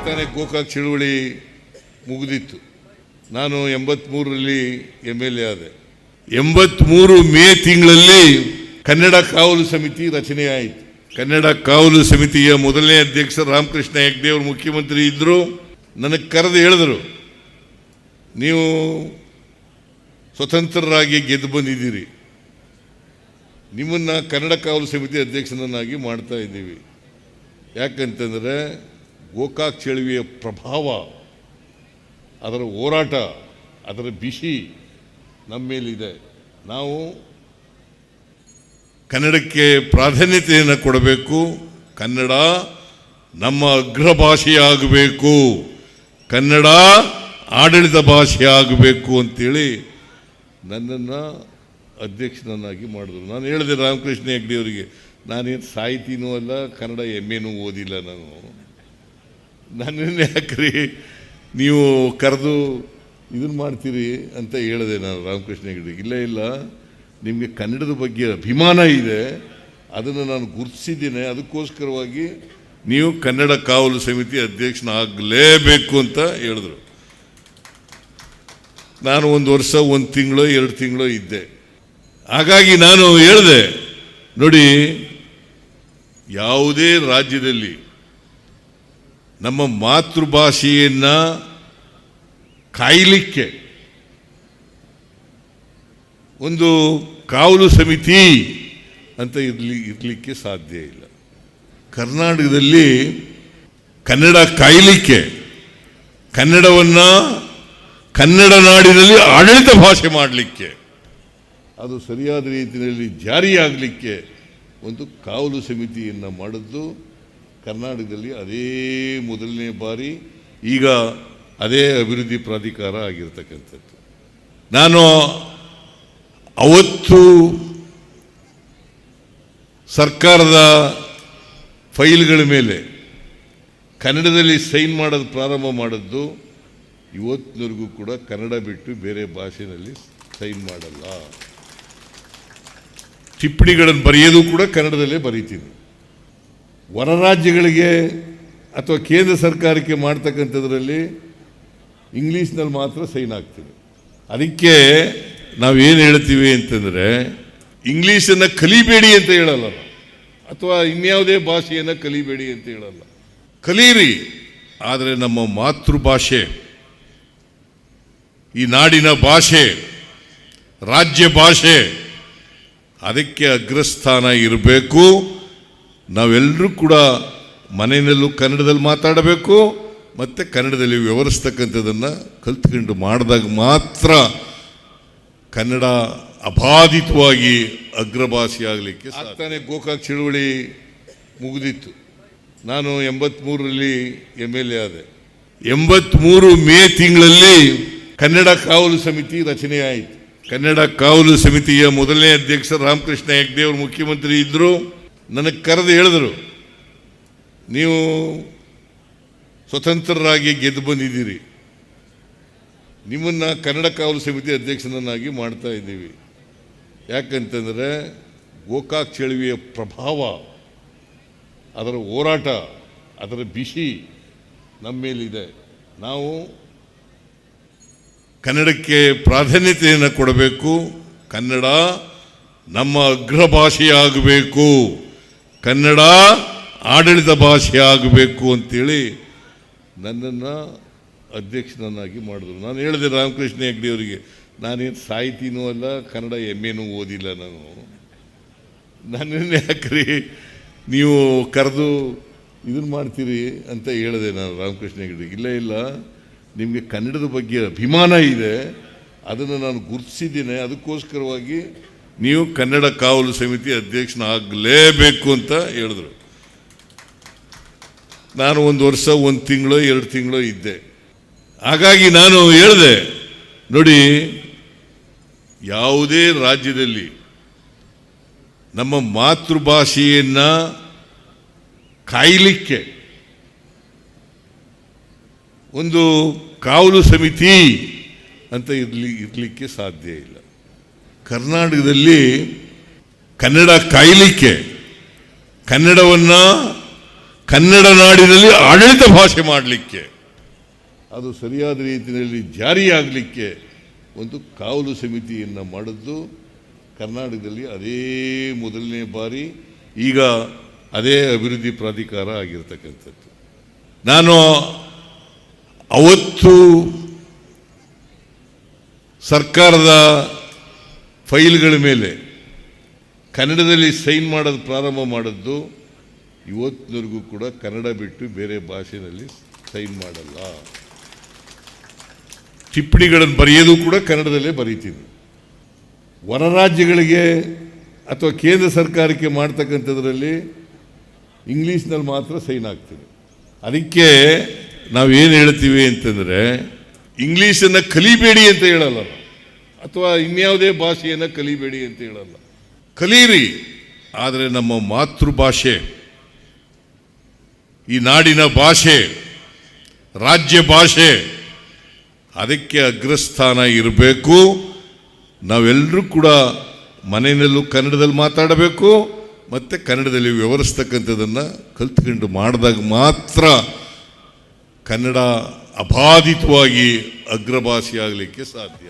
ತಾನೇ ಗೋಕಾಕ್ ಚಳುವಳಿ ಮುಗಿದಿತ್ತು. ನಾನು 83ರಲ್ಲಿ MLA ಆದೆ. 83 ಮೇ ತಿಂಗಳಲ್ಲಿ ಕನ್ನಡ ಕಾವಲು ಸಮಿತಿ ರಚನೆ ಆಯಿತು. ಕನ್ನಡ ಕಾವಲು ಸಮಿತಿಯ ಮೊದಲನೇ ಅಧ್ಯಕ್ಷ ರಾಮಕೃಷ್ಣ ಹೆಗ್ಡೆ ಅವರು ಮುಖ್ಯಮಂತ್ರಿ ಇದ್ದರು. ನನಗೆ ಕರೆದು ಹೇಳಿದರು, ನೀವು ಸ್ವತಂತ್ರರಾಗಿ ಗೆದ್ದು ಬಂದಿದ್ದೀರಿ, ನಿಮ್ಮನ್ನು ಕನ್ನಡ ಕಾವಲು ಸಮಿತಿ ಅಧ್ಯಕ್ಷನನ್ನಾಗಿ ಮಾಡ್ತಾ ಇದ್ದೀವಿ. ಯಾಕಂತಂದರೆ ಗೋಕಾಕ್ ಚಳುವಿಯ ಪ್ರಭಾವ, ಅದರ ಹೋರಾಟ, ಅದರ ಬಿಸಿ ನಮ್ಮ ಮೇಲಿದೆ. ನಾವು ಕನ್ನಡಕ್ಕೆ ಪ್ರಾಧಾನ್ಯತೆಯನ್ನು ಕೊಡಬೇಕು. ಕನ್ನಡ ನಮ್ಮ ಅಗ್ರ ಭಾಷೆಯಾಗಬೇಕು, ಕನ್ನಡ ಆಡಳಿತ ಭಾಷೆ ಆಗಬೇಕು ಅಂತೇಳಿ ನನ್ನನ್ನು ಅಧ್ಯಕ್ಷನನ್ನಾಗಿ ಮಾಡಿದ್ರು. ನಾನು ಹೇಳಿದೆ ರಾಮಕೃಷ್ಣ ಹೆಗ್ಡೆ ಅವರಿಗೆ, ನಾನೇನು ಸಾಹಿತಿನೂ ಅಲ್ಲ, ಕನ್ನಡ MAನೂ ಓದಿಲ್ಲ. ನನ್ನನ್ನು ಯಾಕ್ರಿ ನೀವು ಕರೆದು ಇದನ್ನು ಮಾಡ್ತೀರಿ ಅಂತ ಹೇಳಿದೆ ನಾನು ರಾಮಕೃಷ್ಣ ಹೆಗ್ಡೆಗೆ. ಇಲ್ಲ, ನಿಮಗೆ ಕನ್ನಡದ ಬಗ್ಗೆ ಅಭಿಮಾನ ಇದೆ, ಅದನ್ನು ನಾನು ಗುರುತಿಸಿದ್ದೇನೆ, ಅದಕ್ಕೋಸ್ಕರವಾಗಿ ನೀವು ಕನ್ನಡ ಕಾವಲು ಸಮಿತಿ ಅಧ್ಯಕ್ಷನಾಗಲೇಬೇಕು ಅಂತ ಹೇಳಿದ್ರು. ನಾನು 1 ವರ್ಷ 1 ತಿಂಗಳು 2 ತಿಂಗಳು ಇದ್ದೆ. ಹಾಗಾಗಿ ನಾನು ಹೇಳಿದೆ, ನೋಡಿ, ಯಾವುದೇ ರಾಜ್ಯದಲ್ಲಿ ನಮ್ಮ ಮಾತೃಭಾಷೆಯನ್ನು ಕಾಯಲಿಕ್ಕೆ ಒಂದು ಕಾವಲು ಸಮಿತಿ ಅಂತ ಇರಲಿಕ್ಕೆ ಸಾಧ್ಯ ಇಲ್ಲ. ಕರ್ನಾಟಕದಲ್ಲಿ ಕನ್ನಡ ಕಾಯಲಿಕ್ಕೆ, ಕನ್ನಡವನ್ನು ಕನ್ನಡ ನಾಡಿನಲ್ಲಿ ಆಡಳಿತ ಭಾಷೆ ಮಾಡಲಿಕ್ಕೆ, ಅದು ಸರಿಯಾದ ರೀತಿಯಲ್ಲಿ ಜಾರಿಯಾಗಲಿಕ್ಕೆ ಒಂದು ಕಾವಲು ಸಮಿತಿಯನ್ನು ಮಾಡಿದ್ದು ಕರ್ನಾಟಕದಲ್ಲಿ ಅದೇ ಮೊದಲನೇ ಬಾರಿ. ಈಗ ಅದೇ ಅಭಿವೃದ್ಧಿ ಪ್ರಾಧಿಕಾರ ಆಗಿರ್ತಕ್ಕಂಥದ್ದು. ನಾನು ಅವತ್ತು ಸರ್ಕಾರದ ಫೈಲ್ಗಳ ಮೇಲೆ ಕನ್ನಡದಲ್ಲಿ ಸೈನ್ ಮಾಡೋದು ಪ್ರಾರಂಭ ಮಾಡಿದ್ದು, ಇವತ್ತಿನವರೆಗೂ ಕೂಡ ಕನ್ನಡ ಬಿಟ್ಟು ಬೇರೆ ಭಾಷೆಯಲ್ಲಿ ಸೈನ್ ಮಾಡಲ್ಲ. ಟಿಪ್ಪಣಿಗಳನ್ನು ಬರೆಯೋದು ಕೂಡ ಕನ್ನಡದಲ್ಲೇ ಬರೀತೀನಿ. ಹೊರ ರಾಜ್ಯಗಳಿಗೆ ಅಥವಾ ಕೇಂದ್ರ ಸರ್ಕಾರಕ್ಕೆ ಮಾಡ್ತಕ್ಕಂಥದ್ರಲ್ಲಿ ಇಂಗ್ಲೀಷ್ನಲ್ಲಿ ಮಾತ್ರ ಸೈನ್ ಆಗ್ತೀವಿ. ಅದಕ್ಕೆ ನಾವೇನು ಹೇಳ್ತೀವಿ ಅಂತಂದರೆ, ಇಂಗ್ಲೀಷನ್ನು ಕಲಿಬೇಡಿ ಅಂತ ಹೇಳಲ್ಲ, ಅಥವಾ ಇನ್ಯಾವುದೇ ಭಾಷೆಯನ್ನು ಕಲಿಬೇಡಿ ಅಂತ ಹೇಳಲ್ಲ. ಕಲೀರಿ, ಆದರೆ ನಮ್ಮ ಮಾತೃಭಾಷೆ, ಈ ನಾಡಿನ ಭಾಷೆ, ರಾಜ್ಯ ಭಾಷೆ, ಅದಕ್ಕೆ ಅಗ್ರಸ್ಥಾನ ಇರಬೇಕು. ನಾವೆಲ್ಲರೂ ಕೂಡ ಮನೆಯಲ್ಲೂ ಕನ್ನಡದಲ್ಲಿ ಮಾತಾಡಬೇಕು, ಮತ್ತು ಕನ್ನಡದಲ್ಲಿ ವ್ಯವಹರಿಸ್ತಕ್ಕಂಥದ್ದನ್ನು ಕಲ್ತ್ಕೊಂಡು ಮಾಡಿದಾಗ ಮಾತ್ರ ಕನ್ನಡ ಅಬಾಧಿತವಾಗಿ ಅಗ್ರಭಾಷೆ ಆಗಲಿಕ್ಕೆ. ತಾನೇ ಗೋಕಾಕ್ ಚಳುವಳಿ ಮುಗಿದಿತ್ತು. ನಾನು 83ರಲ್ಲಿ MLA ಆದೆ. 83 ಮೇ ತಿಂಗಳಲ್ಲಿ ಕನ್ನಡ ಕಾವಲು ಸಮಿತಿ ರಚನೆ ಆಯಿತು. ಕನ್ನಡ ಕಾವಲು ಸಮಿತಿಯ ಮೊದಲನೇ ಅಧ್ಯಕ್ಷ ರಾಮಕೃಷ್ಣ ಹೆಗ್ಡೆ ಅವರು ಮುಖ್ಯಮಂತ್ರಿ ಇದ್ದರು. ನನಗೆ ಕರೆದು ಹೇಳಿದರು, ನೀವು ಸ್ವತಂತ್ರರಾಗಿ ಗೆದ್ದು ಬಂದಿದ್ದೀರಿ, ನಿಮ್ಮನ್ನು ಕನ್ನಡ ಕಾವಲು ಸಮಿತಿ ಅಧ್ಯಕ್ಷನನ್ನಾಗಿ ಮಾಡ್ತಾ ಇದ್ದೀವಿ. ಯಾಕಂತಂದರೆ ಗೋಕಾಕ್ ಚಳುವಿಯ ಪ್ರಭಾವ, ಅದರ ಹೋರಾಟ, ಅದರ ಬಿಸಿ ನಮ್ಮ ಮೇಲಿದೆ. ನಾವು ಕನ್ನಡಕ್ಕೆ ಪ್ರಾಧಾನ್ಯತೆಯನ್ನು ಕೊಡಬೇಕು. ಕನ್ನಡ ನಮ್ಮ ಅಗ್ರ ಭಾಷೆಯಾಗಬೇಕು, ಕನ್ನಡ ಆಡಳಿತ ಭಾಷೆ ಆಗಬೇಕು ಅಂತೇಳಿ ನನ್ನನ್ನು ಅಧ್ಯಕ್ಷನನ್ನಾಗಿ ಮಾಡಿದ್ರು. ನಾನು ಹೇಳಿದೆ ರಾಮಕೃಷ್ಣ ಹೆಗ್ಡೆ ಅವರಿಗೆ, ನಾನೇನು ಸಾಹಿತಿನೂ ಅಲ್ಲ, ಕನ್ನಡ MAನೂ ಓದಿಲ್ಲ. ನನ್ನನ್ನು ಯಾಕ್ರಿ ನೀವು ಕರೆದು ಇದನ್ನು ಮಾಡ್ತೀರಿ ಅಂತ ಹೇಳಿದೆ ನಾನು ರಾಮಕೃಷ್ಣ ಹೆಗ್ಡೆಗೆ. ಇಲ್ಲ, ನಿಮಗೆ ಕನ್ನಡದ ಬಗ್ಗೆ ಅಭಿಮಾನ ಇದೆ, ಅದನ್ನು ನಾನು ಗುರುತಿಸಿದ್ದೇನೆ, ಅದಕ್ಕೋಸ್ಕರವಾಗಿ ನೀವು ಕನ್ನಡ ಕಾವಲು ಸಮಿತಿ ಅಧ್ಯಕ್ಷನಾಗಲೇಬೇಕು ಅಂತ ಹೇಳಿದ್ರು. ನಾನು 1 ವರ್ಷ 1 ತಿಂಗಳು 2 ತಿಂಗಳು ಇದ್ದೆ. ಹಾಗಾಗಿ ನಾನು ಹೇಳಿದೆ, ನೋಡಿ, ಯಾವುದೇ ರಾಜ್ಯದಲ್ಲಿ ನಮ್ಮ ಮಾತೃಭಾಷೆಯನ್ನು ಕಾಯಲಿಕ್ಕೆ ಒಂದು ಕಾವಲು ಸಮಿತಿ ಅಂತ ಇರಲಿಕ್ಕೆ ಸಾಧ್ಯ ಇಲ್ಲ. ಕರ್ನಾಟಕದಲ್ಲಿ ಕನ್ನಡ ಕಾಯಲಿಕ್ಕೆ, ಕನ್ನಡವನ್ನು ಕನ್ನಡ ನಾಡಿನಲ್ಲಿ ಆಡಳಿತ ಭಾಷೆ ಮಾಡಲಿಕ್ಕೆ, ಅದು ಸರಿಯಾದ ರೀತಿಯಲ್ಲಿ ಜಾರಿಯಾಗಲಿಕ್ಕೆ ಒಂದು ಕಾವಲು ಸಮಿತಿಯನ್ನು ಮಾಡಿದ್ದು ಕರ್ನಾಟಕದಲ್ಲಿ ಅದೇ ಮೊದಲನೇ ಬಾರಿ. ಈಗ ಅದೇ ಅಭಿವೃದ್ಧಿ ಪ್ರಾಧಿಕಾರ ಆಗಿರ್ತಕ್ಕಂಥದ್ದು. ನಾನು ಅವತ್ತು ಸರ್ಕಾರದ ಫೈಲ್ಗಳ ಮೇಲೆ ಕನ್ನಡದಲ್ಲಿ ಸೈನ್ ಮಾಡೋದು ಪ್ರಾರಂಭ ಮಾಡಿದ್ದು. ಇವತ್ತಿನವರೆಗೂ ಕೂಡ ಕನ್ನಡ ಬಿಟ್ಟು ಬೇರೆ ಭಾಷೆಯಲ್ಲಿ ಸೈನ್ ಮಾಡಲ್ಲ. ಟಿಪ್ಪಣಿಗಳನ್ನು ಬರೆಯೋದು ಕೂಡ ಕನ್ನಡದಲ್ಲೇ ಬರೀತೀನಿ. ಹೊರ ರಾಜ್ಯಗಳಿಗೆ ಅಥವಾ ಕೇಂದ್ರ ಸರ್ಕಾರಕ್ಕೆ ಮಾಡ್ತಕ್ಕಂಥದ್ರಲ್ಲಿ ಇಂಗ್ಲೀಷ್ನಲ್ಲಿ ಮಾತ್ರ ಸೈನ್ ಆಗ್ತೀನಿ. ಅದಕ್ಕೆ ನಾವೇನು ಹೇಳ್ತೀವಿ ಅಂತಂದರೆ, ಇಂಗ್ಲೀಷನ್ನು ಕಲಿಬೇಡಿ ಅಂತ ಹೇಳಲ್ಲ, ಅಥವಾ ಇನ್ಯಾವುದೇ ಭಾಷೆಯನ್ನು ಕಲಿಬೇಡಿ ಅಂತ ಹೇಳಲ್ಲ. ಕಲೀರಿ, ಆದರೆ ನಮ್ಮ ಮಾತೃಭಾಷೆ, ಈ ನಾಡಿನ ಭಾಷೆ, ರಾಜ್ಯ ಭಾಷೆ, ಅದಕ್ಕೆ ಅಗ್ರಸ್ಥಾನ ಇರಬೇಕು. ನಾವೆಲ್ಲರೂ ಕೂಡ ಮನೆಯಲ್ಲೂ ಕನ್ನಡದಲ್ಲಿ ಮಾತಾಡಬೇಕು, ಮತ್ತು ಕನ್ನಡದಲ್ಲಿ ವ್ಯವಹರಿಸ್ತಕ್ಕಂಥದ್ದನ್ನು ಕಲ್ತ್ಕೊಂಡು ಮಾಡಿದಾಗ ಮಾತ್ರ ಕನ್ನಡ ಅಬಾಧಿತವಾಗಿ ಅಗ್ರಭಾಷೆ ಆಗಲಿಕ್ಕೆ ಸಾಧ್ಯ.